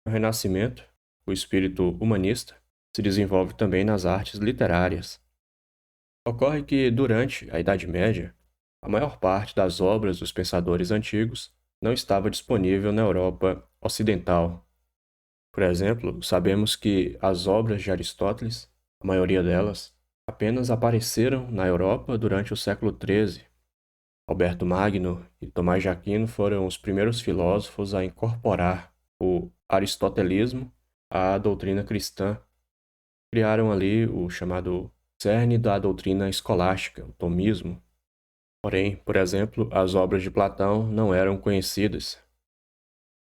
No Renascimento, o espírito humanista se desenvolve também nas artes literárias. Ocorre que, durante a Idade Média, a maior parte das obras dos pensadores antigos não estava disponível na Europa Ocidental. Por exemplo, sabemos que as obras de Aristóteles, a maioria delas, apenas apareceram na Europa durante o século XIII. Alberto Magno e Tomás de Aquino foram os primeiros filósofos a incorporar o aristotelismo à doutrina cristã. Criaram ali o chamado cerne da doutrina escolástica, o tomismo. Porém, por exemplo, as obras de Platão não eram conhecidas.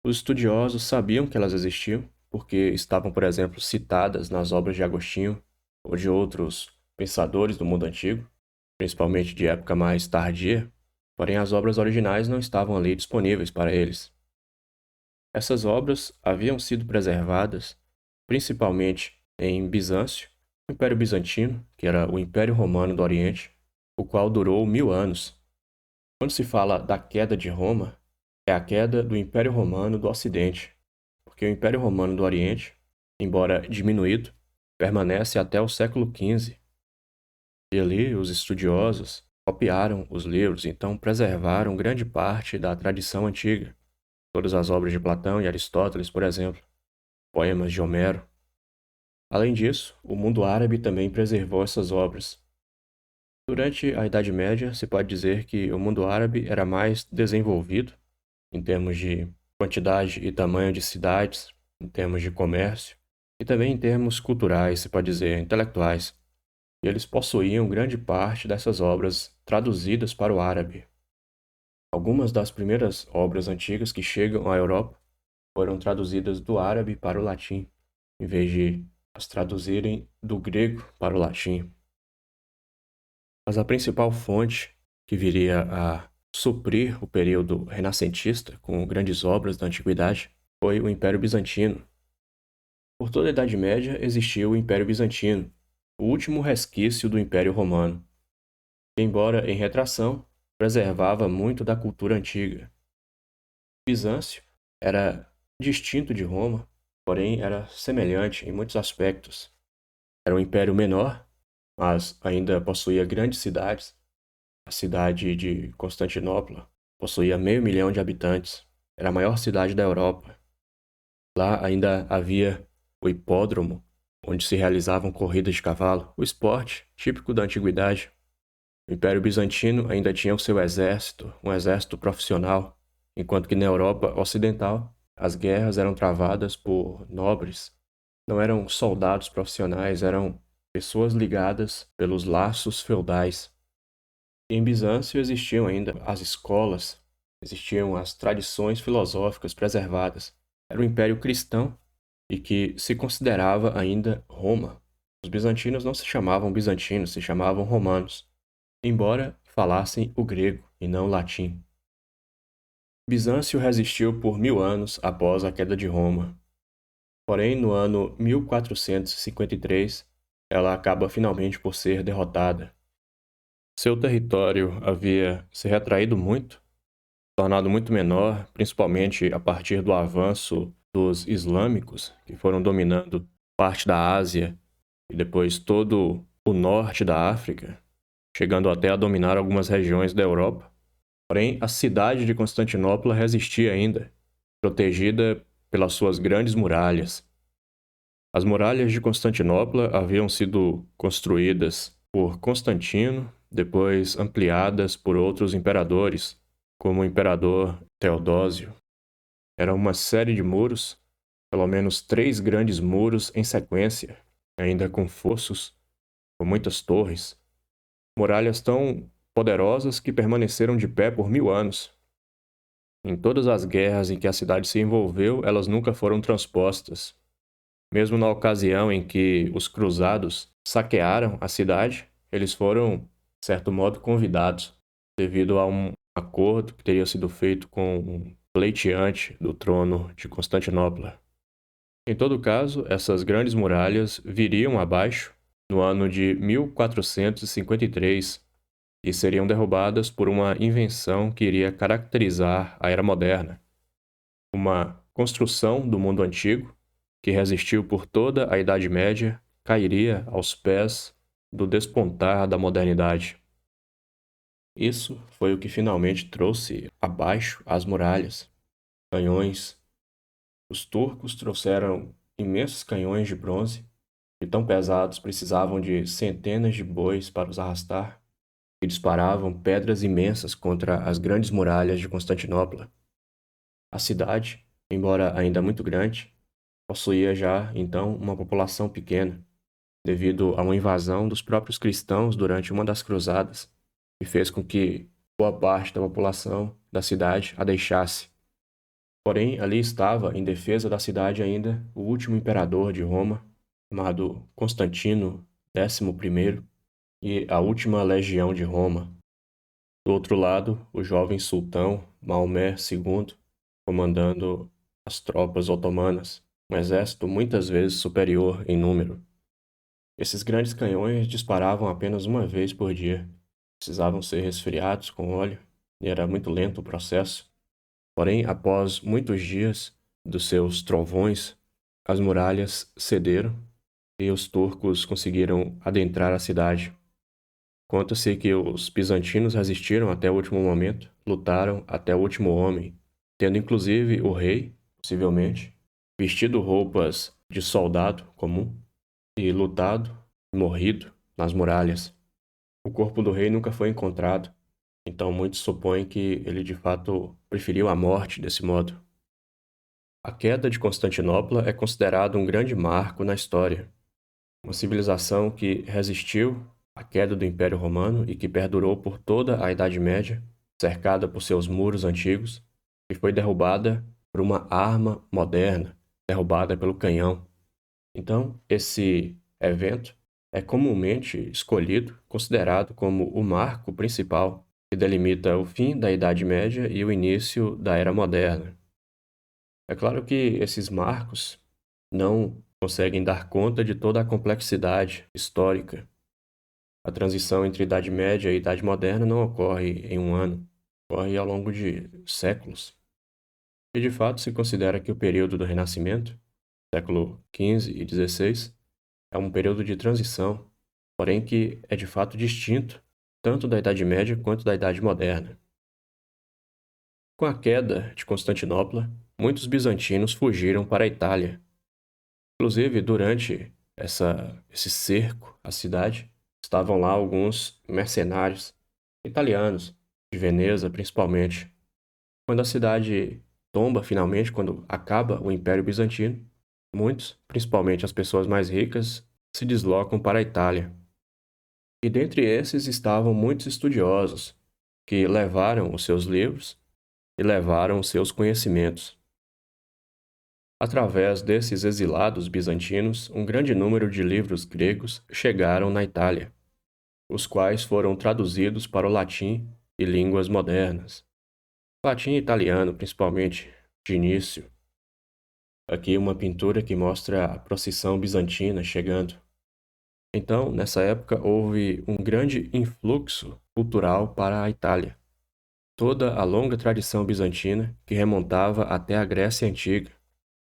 Os estudiosos sabiam que elas existiam, porque estavam, por exemplo, citadas nas obras de Agostinho ou de outros pensadores do mundo antigo, principalmente de época mais tardia, porém as obras originais não estavam ali disponíveis para eles. Essas obras haviam sido preservadas principalmente em Bizâncio, o Império Bizantino, que era o Império Romano do Oriente, o qual durou 1000 anos. Quando se fala da queda de Roma, é a queda do Império Romano do Ocidente, porque o Império Romano do Oriente, embora diminuído, permanece até o século XV. E ali os estudiosos copiaram os livros, então preservaram grande parte da tradição antiga. Todas as obras de Platão e Aristóteles, por exemplo, poemas de Homero. Além disso, o mundo árabe também preservou essas obras. Durante a Idade Média, se pode dizer que o mundo árabe era mais desenvolvido em termos de quantidade e tamanho de cidades, em termos de comércio, e também em termos culturais, se pode dizer, intelectuais. E eles possuíam grande parte dessas obras traduzidas para o árabe. Algumas das primeiras obras antigas que chegam à Europa foram traduzidas do árabe para o latim, em vez de as traduzirem do grego para o latim. Mas a principal fonte que viria a suprir o período renascentista com grandes obras da antiguidade foi o Império Bizantino. Por toda a Idade Média existiu o Império Bizantino, o último resquício do Império Romano, que, embora em retração, preservava muito da cultura antiga. Bizâncio era distinto de Roma, porém era semelhante em muitos aspectos. Era um império menor, mas ainda possuía grandes cidades. A cidade de Constantinopla possuía 500 mil de habitantes. Era a maior cidade da Europa. Lá ainda havia o hipódromo, onde se realizavam corridas de cavalo, o esporte típico da antiguidade. O Império Bizantino ainda tinha o seu exército, um exército profissional, enquanto que na Europa Ocidental as guerras eram travadas por nobres. Não eram soldados profissionais, eram pessoas ligadas pelos laços feudais. E em Bizâncio existiam ainda as escolas, existiam as tradições filosóficas preservadas. Era um império cristão e que se considerava ainda Roma. Os bizantinos não se chamavam bizantinos, se chamavam romanos, embora falassem o grego e não o latim. Bizâncio resistiu por 1000 anos após a queda de Roma. Porém, no ano 1453, ela acaba finalmente por ser derrotada. Seu território havia se retraído muito, tornado muito menor, principalmente a partir do avanço dos islâmicos, que foram dominando parte da Ásia e depois todo o norte da África, chegando até a dominar algumas regiões da Europa. Porém, a cidade de Constantinopla resistia ainda, protegida pelas suas grandes muralhas. As muralhas de Constantinopla haviam sido construídas por Constantino, depois ampliadas por outros imperadores, como o imperador Teodósio. Era uma série de muros, pelo menos 3 grandes muros em sequência, ainda com fossos, com muitas torres. Muralhas tão poderosas que permaneceram de pé por 1000 anos. Em todas as guerras em que a cidade se envolveu, elas nunca foram transpostas. Mesmo na ocasião em que os cruzados saquearam a cidade, eles foram, de certo modo, convidados, devido a um acordo que teria sido feito com um pleiteante do trono de Constantinopla. Em todo caso, essas grandes muralhas viriam abaixo no ano de 1453 e seriam derrubadas por uma invenção que iria caracterizar a Era Moderna, uma construção do mundo antigo, que resistiu por toda a Idade Média, cairia aos pés do despontar da modernidade. Isso foi o que finalmente trouxe abaixo as muralhas, canhões. Os turcos trouxeram imensos canhões de bronze, que tão pesados precisavam de centenas de bois para os arrastar, e disparavam pedras imensas contra as grandes muralhas de Constantinopla. A cidade, embora ainda muito grande, possuía já, então, uma população pequena, devido a uma invasão dos próprios cristãos durante uma das cruzadas, que fez com que boa parte da população da cidade a deixasse. Porém, ali estava, em defesa da cidade ainda, o último imperador de Roma, chamado Constantino XI, e a última legião de Roma. Do outro lado, o jovem sultão Maomé II, comandando as tropas otomanas, um exército muitas vezes superior em número. Esses grandes canhões disparavam apenas uma vez por dia. Precisavam ser resfriados com óleo, e era muito lento o processo. Porém, após muitos dias dos seus trovões, as muralhas cederam e os turcos conseguiram adentrar a cidade. Conta-se que os bizantinos resistiram até o último momento, lutaram até o último homem, tendo inclusive o rei, possivelmente, vestido roupas de soldado comum e lutado e morrido nas muralhas. O corpo do rei nunca foi encontrado, então muitos supõem que ele de fato preferiu a morte desse modo. A queda de Constantinopla é considerada um grande marco na história. Uma civilização que resistiu à queda do Império Romano e que perdurou por toda a Idade Média, cercada por seus muros antigos, e foi derrubada por uma arma moderna, derrubada pelo canhão. Então, esse evento é comumente escolhido, considerado como o marco principal que delimita o fim da Idade Média e o início da Era Moderna. É claro que esses marcos não conseguem dar conta de toda a complexidade histórica. A transição entre Idade Média e Idade Moderna não ocorre em um ano, ocorre ao longo de séculos. E de fato se considera que o período do Renascimento, século XV e XVI, é um período de transição, porém que é de fato distinto tanto da Idade Média quanto da Idade Moderna. Com a queda de Constantinopla, muitos bizantinos fugiram para a Itália. Inclusive, durante esse cerco à cidade, estavam lá alguns mercenários italianos, de Veneza principalmente. Quando a cidade tomba finalmente, quando acaba o Império Bizantino, muitos, principalmente as pessoas mais ricas, se deslocam para a Itália. E dentre esses estavam muitos estudiosos, que levaram os seus livros e levaram os seus conhecimentos. Através desses exilados bizantinos, um grande número de livros gregos chegaram na Itália, os quais foram traduzidos para o latim e línguas modernas. Latim e italiano, principalmente, de início. Aqui uma pintura que mostra a procissão bizantina chegando. Então, nessa época, houve um grande influxo cultural para a Itália. Toda a longa tradição bizantina que remontava até a Grécia Antiga.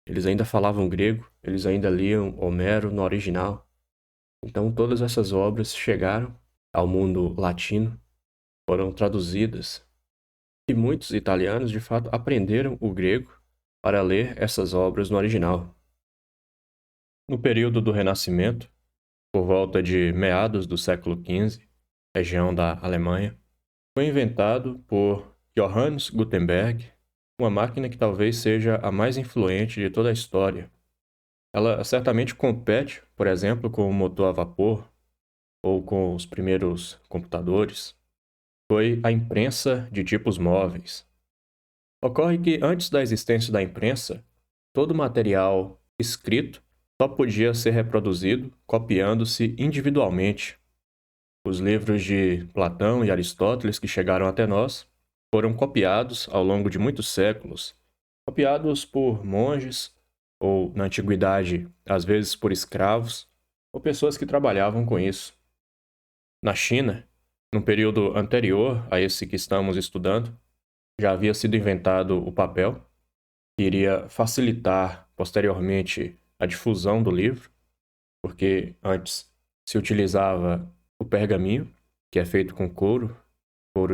Eles ainda falavam grego, eles ainda liam Homero no original. Então, todas essas obras chegaram ao mundo latino, foram traduzidas, e muitos italianos, de fato, aprenderam o grego para ler essas obras no original. No período do Renascimento, por volta de meados do século XV, região da Alemanha, foi inventado por Johannes Gutenberg uma máquina que talvez seja a mais influente de toda a história. Ela certamente compete, por exemplo, com o motor a vapor ou com os primeiros computadores. Foi a imprensa de tipos móveis. Ocorre que antes da existência da imprensa, todo material escrito só podia ser reproduzido copiando-se individualmente. Os livros de Platão e Aristóteles que chegaram até nós foram copiados ao longo de muitos séculos, copiados por monges ou, na antiguidade, às vezes por escravos ou pessoas que trabalhavam com isso. Na China, num período anterior a esse que estamos estudando, já havia sido inventado o papel, que iria facilitar posteriormente a difusão do livro, porque antes se utilizava o pergaminho, que é feito com couro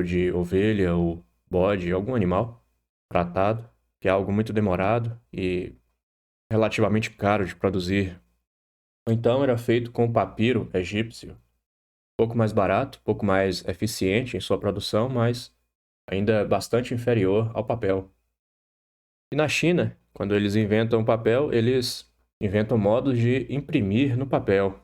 de ovelha ou bode, algum animal tratado, que é algo muito demorado e relativamente caro de produzir. Ou então era feito com papiro egípcio, um pouco mais barato, um pouco mais eficiente em sua produção, mas ainda bastante inferior ao papel. E na China, quando eles inventam papel, eles inventam modos de imprimir no papel.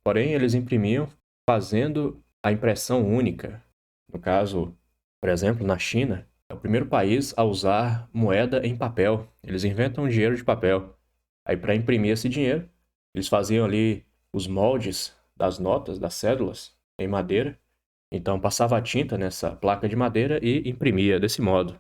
Porém, eles imprimiam fazendo a impressão única. No caso, por exemplo, na China, é o primeiro país a usar moeda em papel. Eles inventam dinheiro de papel. Aí, para imprimir esse dinheiro, eles faziam ali os moldes das notas, das cédulas, em madeira. Então, passava a tinta nessa placa de madeira e imprimia desse modo.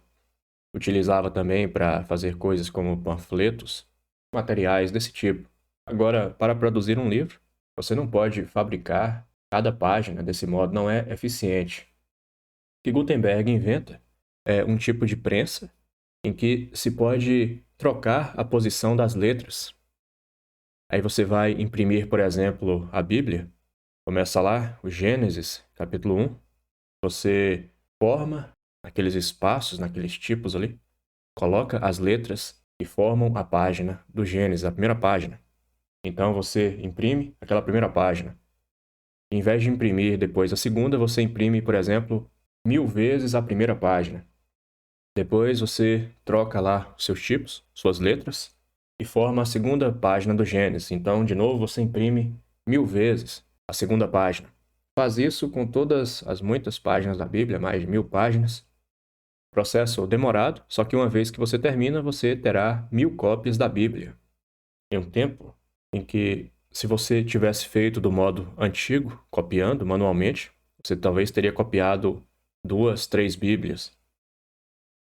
Utilizava também para fazer coisas como panfletos, materiais desse tipo. Agora, para produzir um livro, você não pode fabricar cada página desse modo, não é eficiente. O que Gutenberg inventa é um tipo de prensa em que se pode trocar a posição das letras. Aí você vai imprimir, por exemplo, a Bíblia. Começa lá, o Gênesis, capítulo 1. Você forma aqueles espaços, naqueles tipos ali, coloca as letras que formam a página do Gênesis, a primeira página. Então você imprime aquela primeira página. Em vez de imprimir depois a segunda, você imprime, por exemplo, 1000 vezes a primeira página. Depois você troca lá os seus tipos, suas letras, e forma a segunda página do Gênesis. Então, de novo, você imprime 1000 vezes a segunda página. Faz isso com todas as muitas páginas da Bíblia, mais de 1000 páginas. Processo demorado, só que uma vez que você termina, você terá 1000 cópias da Bíblia. Em um tempo em que, se você tivesse feito do modo antigo, copiando manualmente, você talvez teria copiado 2, 3 Bíblias.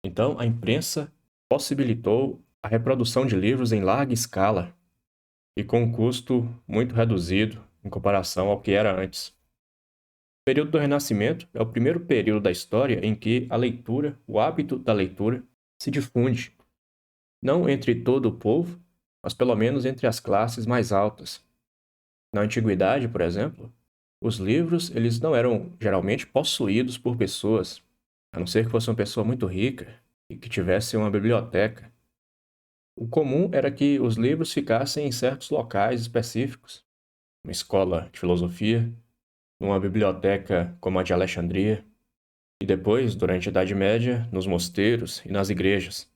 Então, a imprensa possibilitou a reprodução de livros em larga escala e com um custo muito reduzido em comparação ao que era antes. O período do Renascimento é o primeiro período da história em que a leitura, o hábito da leitura, se difunde, não entre todo o povo, mas pelo menos entre as classes mais altas. Na antiguidade, por exemplo, os livros eles não eram geralmente possuídos por pessoas, a não ser que fosse uma pessoa muito rica e que tivesse uma biblioteca. O comum era que os livros ficassem em certos locais específicos, uma escola de filosofia, numa biblioteca como a de Alexandria, e depois, durante a Idade Média, nos mosteiros e nas igrejas.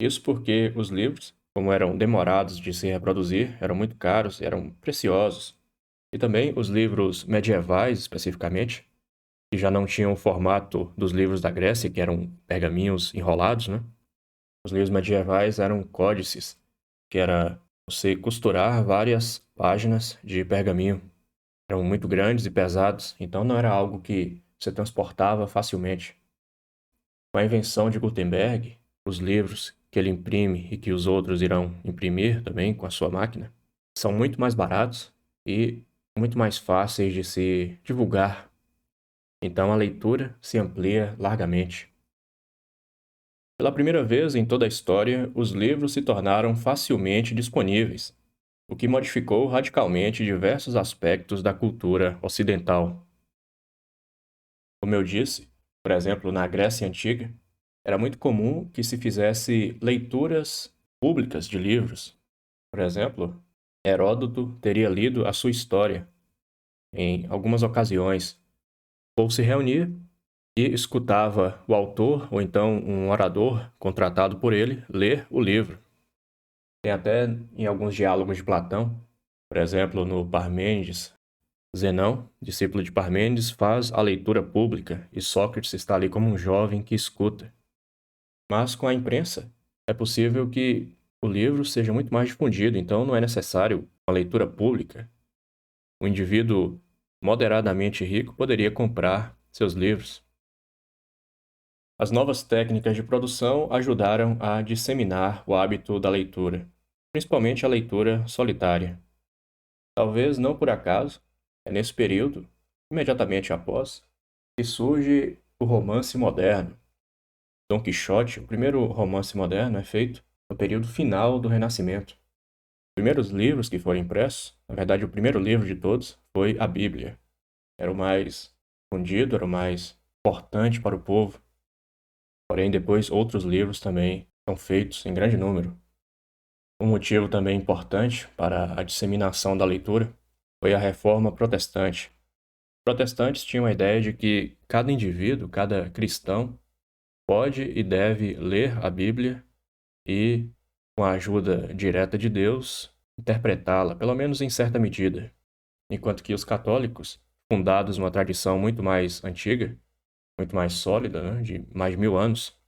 Isso porque os livros, como eram demorados de se reproduzir, eram muito caros, eram preciosos. E também os livros medievais, especificamente, que já não tinham o formato dos livros da Grécia, que eram pergaminhos enrolados, né? Os livros medievais eram códices, que era você costurar várias páginas de pergaminho. Eram muito grandes e pesados, então não era algo que você transportava facilmente. Com a invenção de Gutenberg, os livros que ele imprime e que os outros irão imprimir também com a sua máquina são muito mais baratos e muito mais fáceis de se divulgar. Então a leitura se amplia largamente. Pela primeira vez em toda a história, os livros se tornaram facilmente disponíveis, o que modificou radicalmente diversos aspectos da cultura ocidental. Como eu disse, por exemplo, na Grécia Antiga, era muito comum que se fizesse leituras públicas de livros. Por exemplo, Heródoto teria lido a sua história em algumas ocasiões. O povo se reunia e escutava o autor ou então um orador contratado por ele ler o livro. Tem até em alguns diálogos de Platão, por exemplo, no Parmênides, Zenão, discípulo de Parmênides, faz a leitura pública e Sócrates está ali como um jovem que escuta. Mas com a imprensa, é possível que o livro seja muito mais difundido, então não é necessário uma leitura pública. Um indivíduo moderadamente rico poderia comprar seus livros. As novas técnicas de produção ajudaram a disseminar o hábito da leitura, principalmente a leitura solitária. Talvez não por acaso, é nesse período, imediatamente após, que surge o romance moderno. Dom Quixote, o primeiro romance moderno, é feito no período final do Renascimento. Os primeiros livros que foram impressos, na verdade, o primeiro livro de todos, foi a Bíblia. Era o mais difundido, era o mais importante para o povo. Porém, depois, outros livros também são feitos em grande número. Um motivo também importante para a disseminação da leitura foi a Reforma Protestante. Os protestantes tinham a ideia de que cada indivíduo, cada cristão, pode e deve ler a Bíblia e, com a ajuda direta de Deus, interpretá-la, pelo menos em certa medida. Enquanto que os católicos, fundados numa tradição muito mais antiga, muito mais sólida, né, de mais de 1000 anos,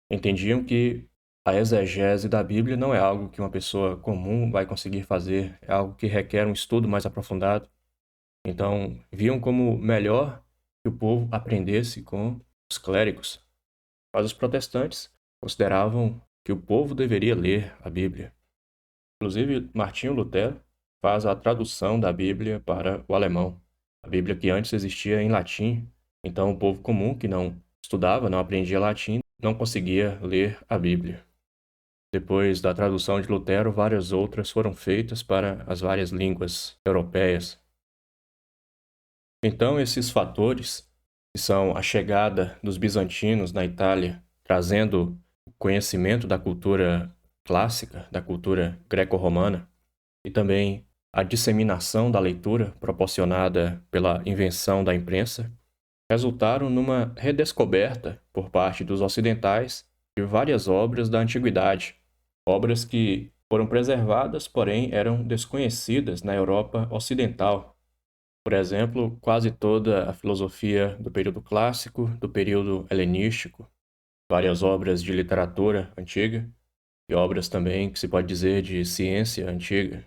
entendiam que a exegese da Bíblia não é algo que uma pessoa comum vai conseguir fazer, é algo que requer um estudo mais aprofundado. Então, viam como melhor que o povo aprendesse com os clérigos. Mas os protestantes consideravam que o povo deveria ler a Bíblia. Inclusive, Martinho Lutero faz a tradução da Bíblia para o alemão. A Bíblia que antes existia em latim, então o povo comum que não estudava, não aprendia latim, não conseguia ler a Bíblia. Depois da tradução de Lutero, várias outras foram feitas para as várias línguas europeias. Então, esses fatores, que são a chegada dos bizantinos na Itália, trazendo o conhecimento da cultura clássica, da cultura greco-romana, e também a disseminação da leitura proporcionada pela invenção da imprensa, resultaram numa redescoberta por parte dos ocidentais de várias obras da antiguidade, obras que foram preservadas, porém eram desconhecidas na Europa ocidental. Por exemplo, quase toda a filosofia do período clássico, do período helenístico, várias obras de literatura antiga e obras também que se pode dizer de ciência antiga.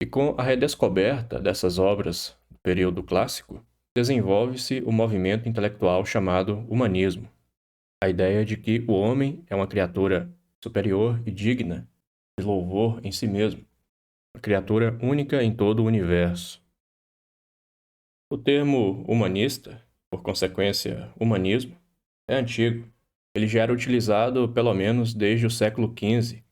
E com a redescoberta dessas obras do período clássico, desenvolve-se o movimento intelectual chamado humanismo. A ideia de que o homem é uma criatura superior e digna de louvor em si mesmo, uma criatura única em todo o universo. O termo humanista, por consequência, humanismo, é antigo. Ele já era utilizado pelo menos desde o século XV.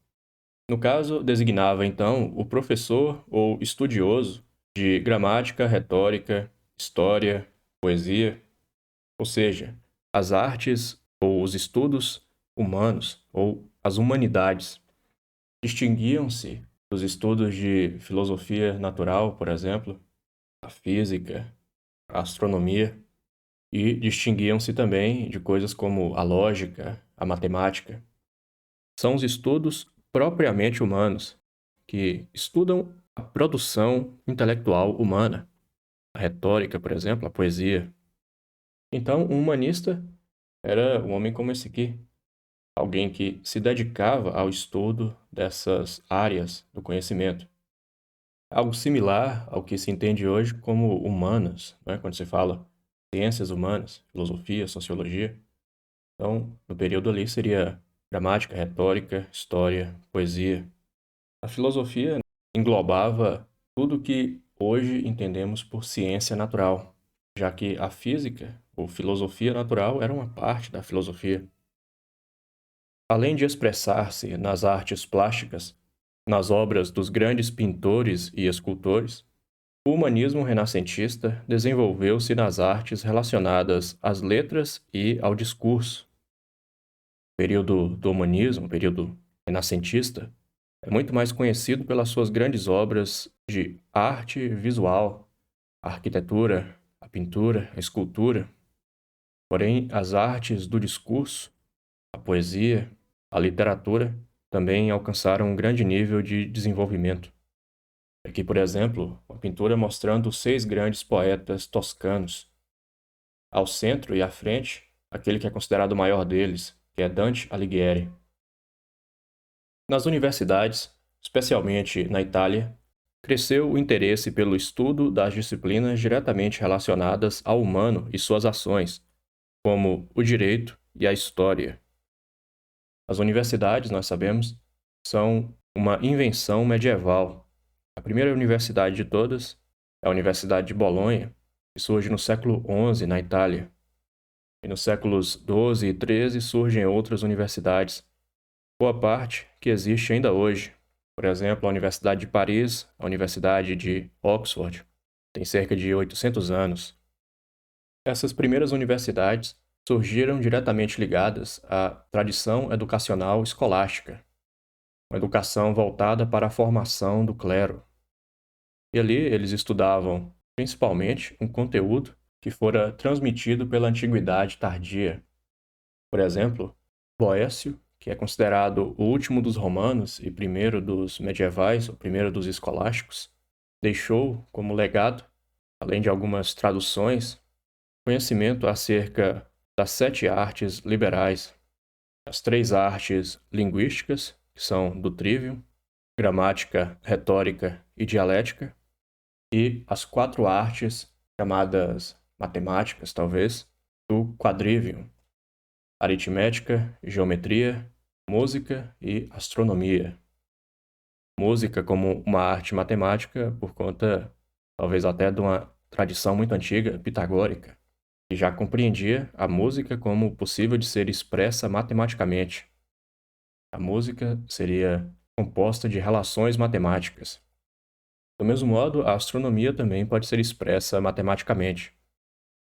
No caso, designava então o professor ou estudioso de gramática, retórica, história, poesia, ou seja, as artes ou os estudos humanos ou as humanidades. Distinguiam-se dos estudos de filosofia natural, por exemplo, a física, a astronomia, e distinguiam-se também de coisas como a lógica, a matemática. São os estudos propriamente humanos, que estudam a produção intelectual humana, a retórica, por exemplo, a poesia. Então, um humanista era um homem como esse aqui, alguém que se dedicava ao estudo dessas áreas do conhecimento. Algo similar ao que se entende hoje como humanas, né? Quando se fala ciências humanas, filosofia, sociologia. Então, no período ali seria gramática, retórica, história, poesia. A filosofia englobava tudo que hoje entendemos por ciência natural, já que a física ou filosofia natural era uma parte da filosofia. Além de expressar-se nas artes plásticas, nas obras dos grandes pintores e escultores, o humanismo renascentista desenvolveu-se nas artes relacionadas às letras e ao discurso. O período do humanismo, o período renascentista, é muito mais conhecido pelas suas grandes obras de arte visual, a arquitetura, a pintura, a escultura. Porém, as artes do discurso, a poesia, a literatura também alcançaram um grande nível de desenvolvimento. Aqui, por exemplo, uma pintura mostrando 6 grandes poetas toscanos. Ao centro e à frente, aquele que é considerado o maior deles, que é Dante Alighieri. Nas universidades, especialmente na Itália, cresceu o interesse pelo estudo das disciplinas diretamente relacionadas ao humano e suas ações, como o direito e a história. As universidades, nós sabemos, são uma invenção medieval. A primeira universidade de todas é a Universidade de Bolonha, que surge no século XI na Itália. E nos séculos XII e XIII surgem outras universidades, boa parte que existe ainda hoje. Por exemplo, a Universidade de Paris, a Universidade de Oxford, tem cerca de 800 anos. Essas primeiras universidades surgiram diretamente ligadas à tradição educacional escolástica, uma educação voltada para a formação do clero. E ali eles estudavam, principalmente, um conteúdo que fora transmitido pela antiguidade tardia. Por exemplo, Boécio, que é considerado o último dos romanos e primeiro dos medievais, o primeiro dos escolásticos, deixou como legado, além de algumas traduções, conhecimento acerca das 7 artes liberais, as 3 artes linguísticas, que são do trivium, gramática, retórica e dialética, e as 4 artes chamadas matemáticas, talvez, do quadrivium, aritmética, geometria, música e astronomia. Música como uma arte matemática por conta, talvez até de uma tradição muito antiga, pitagórica, que já compreendia a música como possível de ser expressa matematicamente. A música seria composta de relações matemáticas. Do mesmo modo, a astronomia também pode ser expressa matematicamente.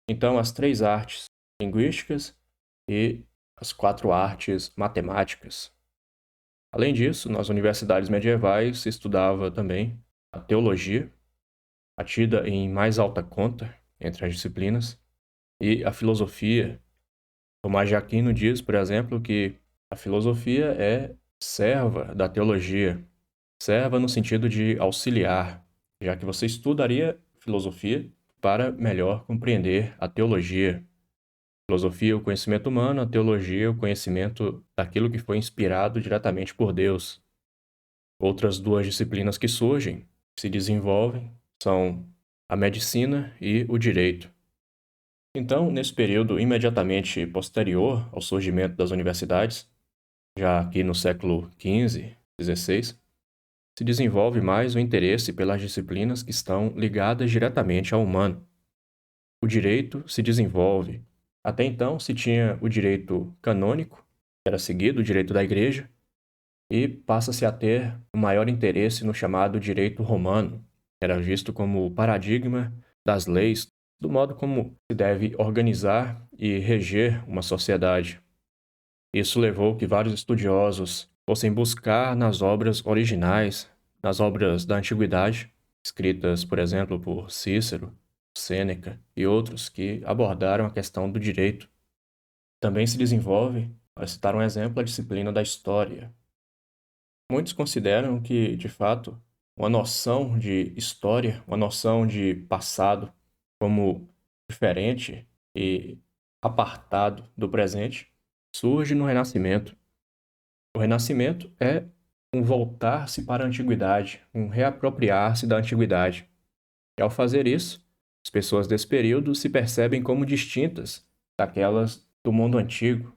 Então, as 3 artes linguísticas e as 4 artes matemáticas. Além disso, nas universidades medievais se estudava também a teologia, a tida em mais alta conta entre as disciplinas, e a filosofia. Tomás de Aquino diz, por exemplo, que a filosofia é serva da teologia. Serva no sentido de auxiliar, já que você estudaria filosofia para melhor compreender a teologia. Filosofia é o conhecimento humano, a teologia é o conhecimento daquilo que foi inspirado diretamente por Deus. Outras 2 disciplinas que surgem, que se desenvolvem, são a medicina e o direito. Então, nesse período imediatamente posterior ao surgimento das universidades, já aqui no século XV, XVI, se desenvolve mais o interesse pelas disciplinas que estão ligadas diretamente ao humano. O direito se desenvolve. Até então se tinha o direito canônico, que era seguido o direito da igreja, e passa-se a ter um maior interesse no chamado direito romano, que era visto como o paradigma das leis, do modo como se deve organizar e reger uma sociedade. Isso levou que vários estudiosos fossem buscar nas obras originais, nas obras da antiguidade, escritas, por exemplo, por Cícero, Sêneca e outros que abordaram a questão do direito. Também se desenvolve, para citar um exemplo, a disciplina da história. Muitos consideram que, de fato, uma noção de história, uma noção de passado como diferente e apartado do presente, surge no Renascimento. O Renascimento é um voltar-se para a antiguidade, um reapropriar-se da antiguidade. E ao fazer isso, as pessoas desse período se percebem como distintas daquelas do mundo antigo.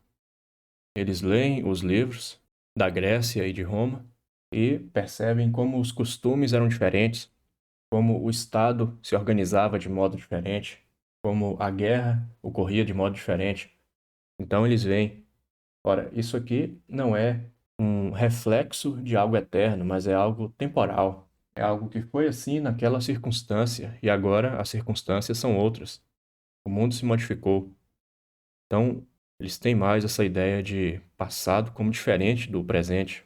Eles leem os livros da Grécia e de Roma e percebem como os costumes eram diferentes, como o Estado se organizava de modo diferente, como a guerra ocorria de modo diferente. Então eles veem, ora, isso aqui não é um reflexo de algo eterno, mas é algo temporal. É algo que foi assim naquela circunstância e agora as circunstâncias são outras. O mundo se modificou. Então, eles têm mais essa ideia de passado como diferente do presente.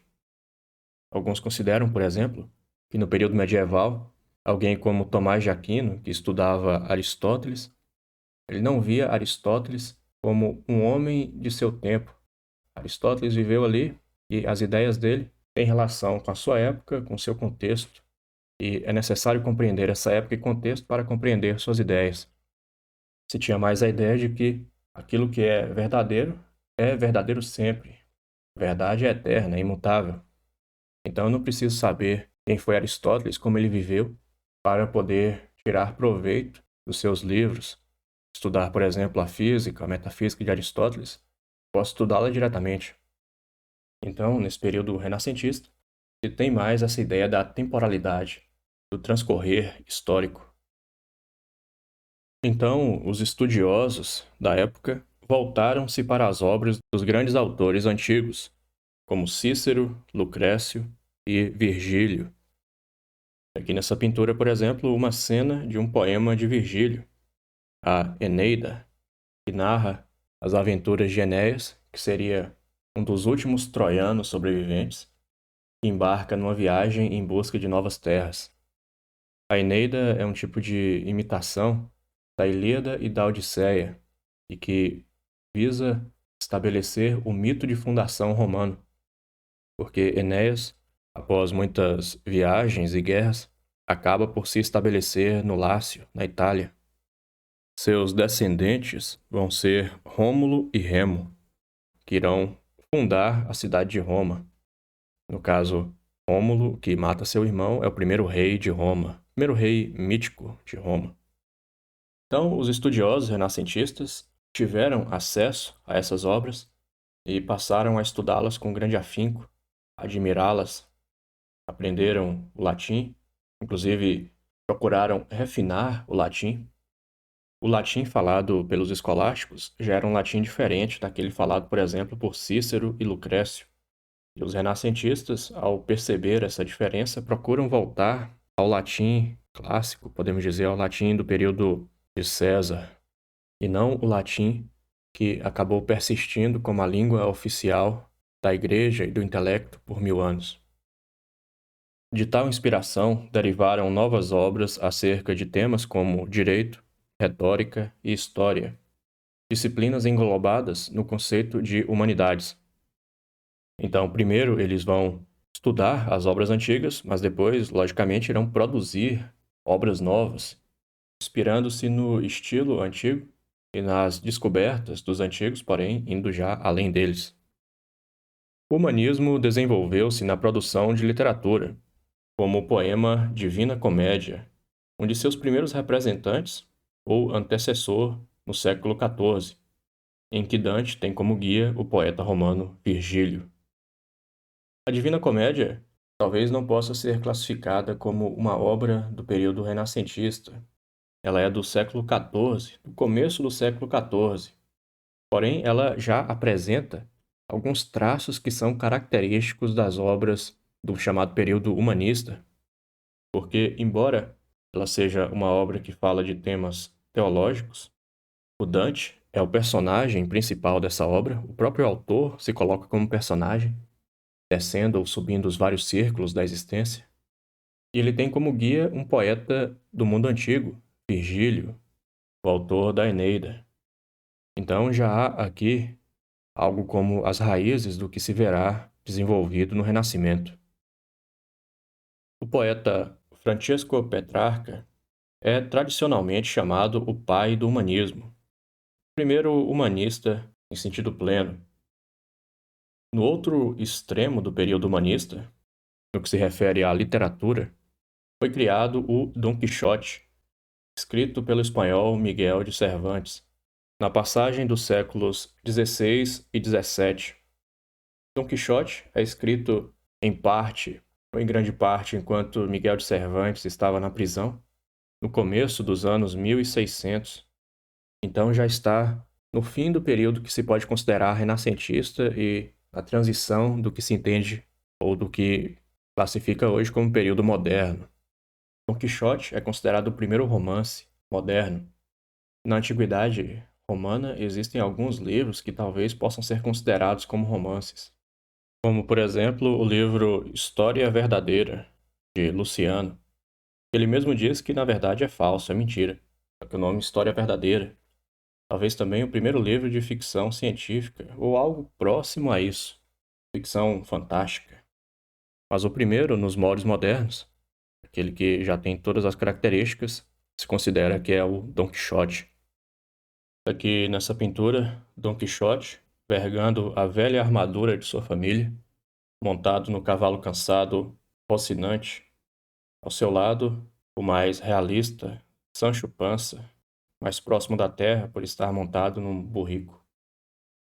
Alguns consideram, por exemplo, que no período medieval, alguém como Tomás de Aquino, que estudava Aristóteles, ele não via Aristóteles como um homem de seu tempo. Aristóteles viveu ali e as ideias dele têm relação com a sua época, com o seu contexto, e é necessário compreender essa época e contexto para compreender suas ideias. Se tinha mais a ideia de que aquilo que é verdadeiro sempre. Verdade é eterna, é imutável. Então eu não preciso saber quem foi Aristóteles, como ele viveu, para poder tirar proveito dos seus livros. Estudar, por exemplo, a física, a metafísica de Aristóteles, posso estudá-la diretamente. Então, nesse período renascentista, se tem mais essa ideia da temporalidade, do transcorrer histórico. Então, os estudiosos da época voltaram-se para as obras dos grandes autores antigos, como Cícero, Lucrécio e Virgílio. Aqui nessa pintura, por exemplo, uma cena de um poema de Virgílio, a Eneida, que narra as aventuras de Enéas, que seria um dos últimos troianos sobreviventes, que embarca numa viagem em busca de novas terras. A Eneida é um tipo de imitação da Ilíada e da Odisseia, e que visa estabelecer o mito de fundação romano, porque Enéas, após muitas viagens e guerras, acaba por se estabelecer no Lácio, na Itália. Seus descendentes vão ser Rômulo e Remo, que irão fundar a cidade de Roma. No caso, Rômulo, que mata seu irmão, é o primeiro rei de Roma, primeiro rei mítico de Roma. Então, os estudiosos renascentistas tiveram acesso a essas obras e passaram a estudá-las com grande afinco, admirá-las, aprenderam o latim, inclusive procuraram refinar o latim. O latim falado pelos escolásticos já era um latim diferente daquele falado, por exemplo, por Cícero e Lucrécio. E os renascentistas, ao perceber essa diferença, procuram voltar ao latim clássico, podemos dizer, ao latim do período de César, e não o latim que acabou persistindo como a língua oficial da Igreja e do intelecto por 1000 anos. De tal inspiração derivaram novas obras acerca de temas como direito, retórica e história, disciplinas englobadas no conceito de humanidades. Então, primeiro eles vão estudar as obras antigas, mas depois, logicamente, irão produzir obras novas, inspirando-se no estilo antigo e nas descobertas dos antigos, porém indo já além deles. O humanismo desenvolveu-se na produção de literatura, como o poema Divina Comédia, um de seus primeiros representantes, ou antecessor, no século XIV, em que Dante tem como guia o poeta romano Virgílio. A Divina Comédia talvez não possa ser classificada como uma obra do período renascentista. Ela é do século XIV, do começo do século XIV. Porém, ela já apresenta alguns traços que são característicos das obras do chamado período humanista, porque, embora ela seja uma obra que fala de temas teológicos, o Dante é o personagem principal dessa obra, o próprio autor se coloca como personagem, descendo ou subindo os vários círculos da existência, e ele tem como guia um poeta do mundo antigo, Virgílio, o autor da Eneida. Então já há aqui algo como as raízes do que se verá desenvolvido no Renascimento. O poeta Francesco Petrarca é tradicionalmente chamado o pai do humanismo, o primeiro humanista em sentido pleno. No outro extremo do período humanista, no que se refere à literatura, foi criado o Dom Quixote, escrito pelo espanhol Miguel de Cervantes, na passagem dos séculos XVI e XVII. Dom Quixote é escrito em parte, ou em grande parte, enquanto Miguel de Cervantes estava na prisão, no começo dos anos 1600. Então já está no fim do período que se pode considerar renascentista e na transição do que se entende ou do que classifica hoje como período moderno. Dom Quixote é considerado o primeiro romance moderno. Na antiguidade romana existem alguns livros que talvez possam ser considerados como romances, como, por exemplo, o livro História Verdadeira, de Luciano. Ele mesmo diz que, na verdade, é falso, é mentira. Só que o nome História Verdadeira. Talvez também o primeiro livro de ficção científica, ou algo próximo a isso, ficção fantástica. Mas o primeiro, nos moldes modernos, aquele que já tem todas as características, se considera que é o Dom Quixote. Aqui nessa pintura, Dom Quixote, vergando a velha armadura de sua família, montado no cavalo cansado, Rocinante. Ao seu lado, o mais realista, Sancho Panza, mais próximo da terra por estar montado num burrico.